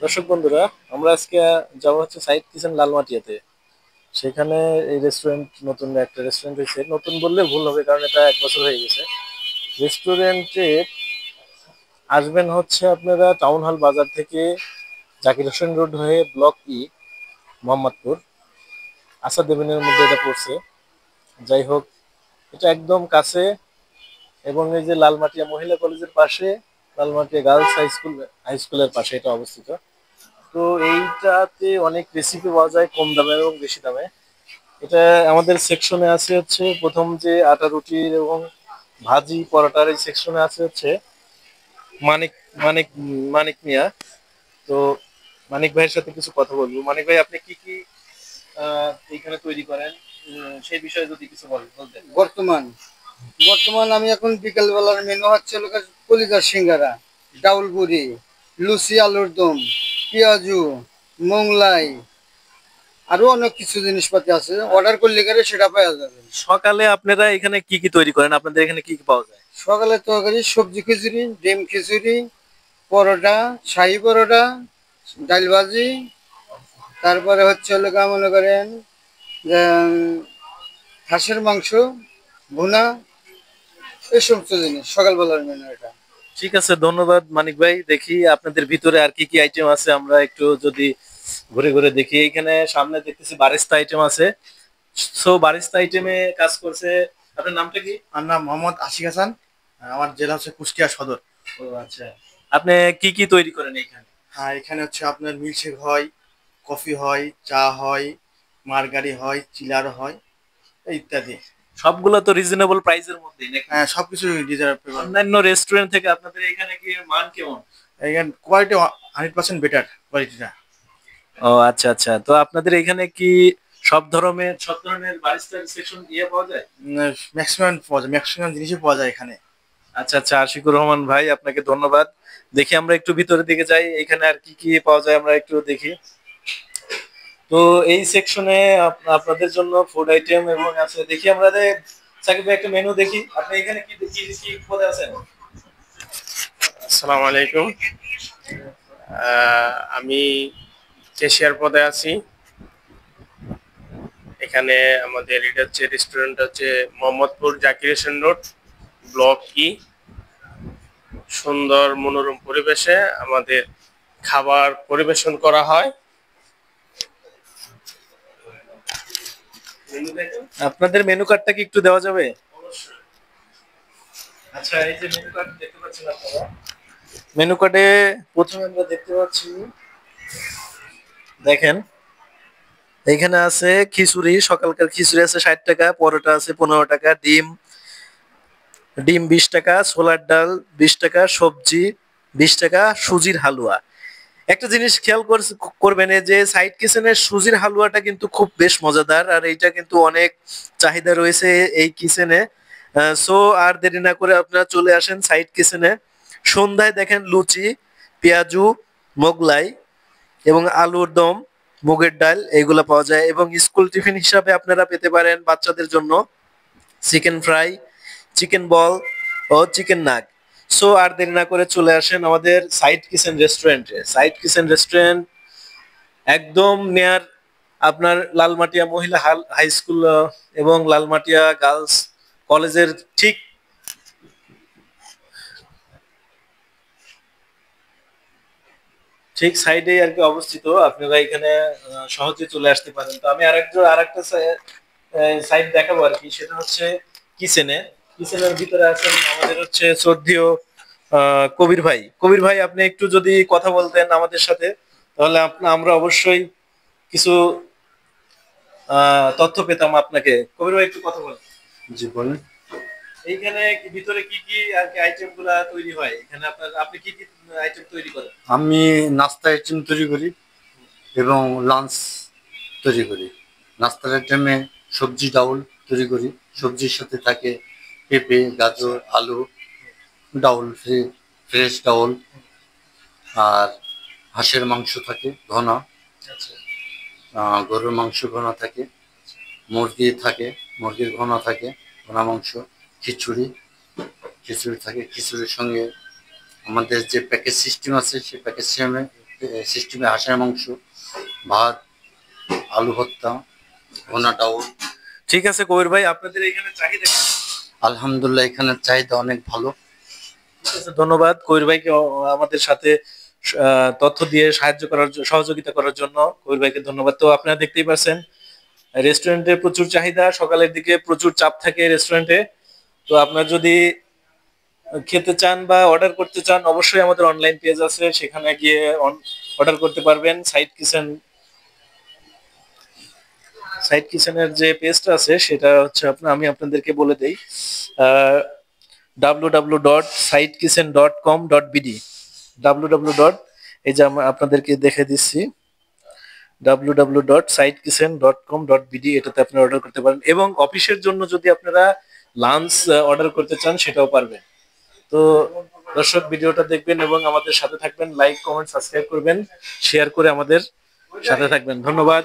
দর্শক বন্ধুরা, আমরা আজকে যাবো হচ্ছে সাইড কিচেন লালমাটিয়াতে। সেখানে এই রেস্টুরেন্ট, নতুন একটা রেস্টুরেন্ট হয়েছে। নতুন বললে ভুল হবে, কারণ এটা 1 বছর হয়ে গেছে। রেস্টুরেন্টে আসবেন হচ্ছে আপনারা টাউন হল বাজার থেকে জাকির হোসেন রোড হয়ে ব্লক ই, মোহাম্মদপুর, আসাদ এভিনিউর মধ্যে এটা পড়ছে। যাই হোক, এটা একদম কাছে। এবং এই যে লালমাটিয়া মহিলা কলেজের পাশে, লালমাটিয়া গার্লস হাই স্কুলের পাশে এটা অবস্থিত। তো এইটাতে অনেক রেসিপি পাওয়া যায় কম দামে এবং বেশি দামে। এটা আমাদের সেকশনে আছে হচ্ছে, প্রথম যে আটা রুটির এবং ভাজি পরোটার এই সেকশনে আছে হচ্ছে মানিক মানিক মানিক মিয়া। তো মানিক ভাইয়ের সাথে কিছু কথা বলবো। মানিক ভাই, আপনি কি কি এইখানে তৈরি করেন, সেই বিষয়ে যদি কিছু বলতেন। বর্তমান বর্তমান আমি এখন বিকাল বেলার মেনু হচ্ছে হলো গিয়ে কলিজার সিঙ্গারা, ডাউল বুড়ি, লুচি আলুর দম, পেঁয়াজু, মোংলাই, আরো অনেক কিছু জিনিসপাতি আছে। অর্ডার করলে গেলে সেটা পাওয়া যাবে। সকালে আপনারা এখানে কি কি তৈরি করেন? আপনাদের এখানে কি কি পাওয়া যায়? সকালে তরকারি সবজি খিচুড়ি, ডিম খিচুড়ি, পরোটা, শাহি পরোটা, ডাল ভাজি, তারপরে হচ্ছে হলো গিয়ে মনে করেন যে হাঁসের মাংস ভুনা, এই সমস্ত জিনিস সকালবেলার মেনু এটা। ঠিক আছে, ধন্যবাদ মানিক ভাই। দেখি আপনাদের ভিতরে আর কি কি আইটেম আছে, আমরা একটু যদি ঘুরে ঘুরে দেখি। এইখানে সামনে দেখতেছি বারিস্তা আইটেম আছে। সো বারিস্তা আইটেমে কাজ করছে। আপনার নামটা কি? আমার নাম মোহাম্মদ আশিক হাসান। আমার জেলা হচ্ছে কুষ্টিয়া সদর। ও আচ্ছা। আপনি কি কি তৈরি করেন এইখানে? এখানে হচ্ছে আপনার মিল্কশেক হয়, কফি হয়, চা হয়, মার্গারি হয়, চিলার হয়, এই ইত্যাদি। সবগুলো তো রিজনেবল প্রাইসের মধ্যেই নাকি? সবকিছু রিজনেবল। অন্যান্য রেস্টুরেন্ট থেকে আপনাদের এখানে কি মান কেমন? এখানে কোয়ালিটি 100% বেটার কোয়ালিটিটা। ও আচ্ছা আচ্ছা। তো আপনাদের এখানে কি সব ধরনের বারিস্তার সেকশন পাওয়া যায়? ম্যাক্সিমাম পাওয়া যায়, ম্যাক্সিমাম জিনিসই পাওয়া যায় এখানে। আচ্ছা আচ্ছা, আশিকুর রহমান ভাই, আপনাকে ধন্যবাদ। দেখি আমরা একটু ভিতরের দিকে যাই, এখানে আর কি কি পাওয়া যায় আমরা একটু দেখি। তো এই সেকশনে আপনাদের জন্য ফুড আইটেম এবং আছে। দেখি আমরা সাকিব ভাই একটা মেনু দেখি। আপনি এখানে কি কি কি পদে আছেন? আসসালামু আলাইকুম। আমি ক্যাশিয়ার পদে আছি। এখানে আমাদের এটা হচ্ছে রেস্টুরেন্ট হচ্ছে Mohammadpur Zakir Hossain road block E. সুন্দর মনোরম পরিবেশে আমাদের খাবার পরিবেশন করা হয়। আপনাদের মেনু কার্ডটা কি একটু দেওয়া যাবে? আচ্ছা, এই যে মেনু কার্ড দেখতে পাচ্ছেন আপনারা। মেনু কার্ডে প্রথমে আমরা দেখতে পাচ্ছি, দেখেন এইখানে আছে খিচুড়ি। সকালকার খিচুড়ি আছে 60 টাকা, পরোটা আছে 15 টাকা, ডিম ডিম 20 টাকা, ছোলার ডাল 20 টাকা, সবজি 20 টাকা, সুজির হালুয়া। একটা জিনিস খেয়াল করবেন, এই যে সাইড কিচেনের সুজির হালুয়াটা কিন্তু খুব বেশ মজাদার, আর এইটা কিন্তু অনেক চাহিদা রয়েছে এই কিচেনে। সো আর দেরি না করে আপনারা চলে আসেন সাইড কিচেনে। সন্ধ্যায় দেখেন লুচি, পেঁয়াজু, মোগলাই এবং আলুর দম, মুগের ডাল এগুলা পাওয়া যায়। এবং স্কুল টিফিন হিসাবে আপনারা পেতে পারেন বাচ্চাদের জন্য চিকেন ফ্রাই, চিকেন বল ও চিকেন নাগ। সো আর দেরি না করে চলে আসেন আমাদের সাইড কিচেন রেস্টুরেন্টে। সাইড কিচেন রেস্টুরেন্ট একদম নিয়ার আপনার লালমাটিয়া মহিলা হাই স্কুল এবং লালমাটিয়া গার্লস কলেজের ঠিক ঠিক সাইডেই আর কি অবস্থিত। আপনারা এখানে সহজে চলে আসতে পারেন। তো আমি আরেকটা সাইড দেখাবো আর কি, সেটা হচ্ছে কিচেনে। কিচেনের ভিতরে আছেন আমাদের হচ্ছে শ্রদ্ধেয় কবির ভাই। কবির ভাই, আপনি একটু যদি কথা বলতেন আমাদের সাথে, তাহলে আমরা অবশ্যই কিছু তথ্য পেতাম আপনাকে। কবির ভাই, একটু কথা বলেন। জি বলেন। এইখানে ভিতরে কি কি আর কি আইটেম গুলা তৈরি হয়? এখানে আপনি কি কি আইটেম তৈরি করেন? আমি নাস্তা আইটেম তৈরি করি এবং লাঞ্চ তৈরি করি। নাস্তার আইটেমে সবজি ডাউল তৈরি করি। সবজির সাথে থাকে পেঁপে, গাজর, আলু, ডাউল ফ্রেশ ডাউল, আর হাঁসের মাংস থাকে ঘনা, আচ্ছা গরুর মাংস ঘনা থাকে, মুরগি থাকে, মুরগির ঘনা থাকে, ঘনা মাংস, খিচুড়ি খিচুড়ি থাকে। খিচুড়ির সঙ্গে আমাদের যে প্যাকেজ সিস্টেম আছে সেই প্যাকেজ সিস্টেমে সিস্টেমে হাঁসের মাংস, ভাত, আলু ভর্তা, ভুনা ডাউল। ঠিক আছে কবির ভাই, আপনাদের এখানে চাহিদা কেমন? আলহামদুলিল্লাহ এখানে চাহিদা অনেক ভালো। ঠিক আছে, ধন্যবাদ কবির ভাইকে আমাদের সাথে তথ্য দিয়ে সহযোগিতা করার জন্য কবির ভাইকে ধন্যবাদ। তো আপনারা দেখতেই পাচ্ছেন রেস্টুরেন্টে প্রচুর চাহিদা, সকালের দিকে প্রচুর চাপ থাকে রেস্টুরেন্টে। তো আপনার যদি খেতে চান বা অর্ডার করতে চান, অবশ্যই আমাদের অনলাইন পেজ আছে, সেখানে গিয়ে অর্ডার করতে পারবেন। সাইট কিচেনের যে পেজটা আছে সেটা হচ্ছে আমি আপনাদেরকে বলে দেই, www.sitekitchen.com.bd। www. এই যে আমি আপনাদেরকে দেখে দিচ্ছি, www.sitekitchen.com.bd, এটাতে আপনারা অর্ডার করতে পারেন। এবং অফিসের জন্য যদি আপনারা লাঞ্চ অর্ডার করতে চান সেটাও পারবেন। তো দর্শক, ভিডিওটা দেখবেন এবং আমাদের সাথে থাকবেন, লাইক কমেন্ট সাবস্ক্রাইব করবেন, শেয়ার করে আমাদের সাথে থাকবেন। ধন্যবাদ।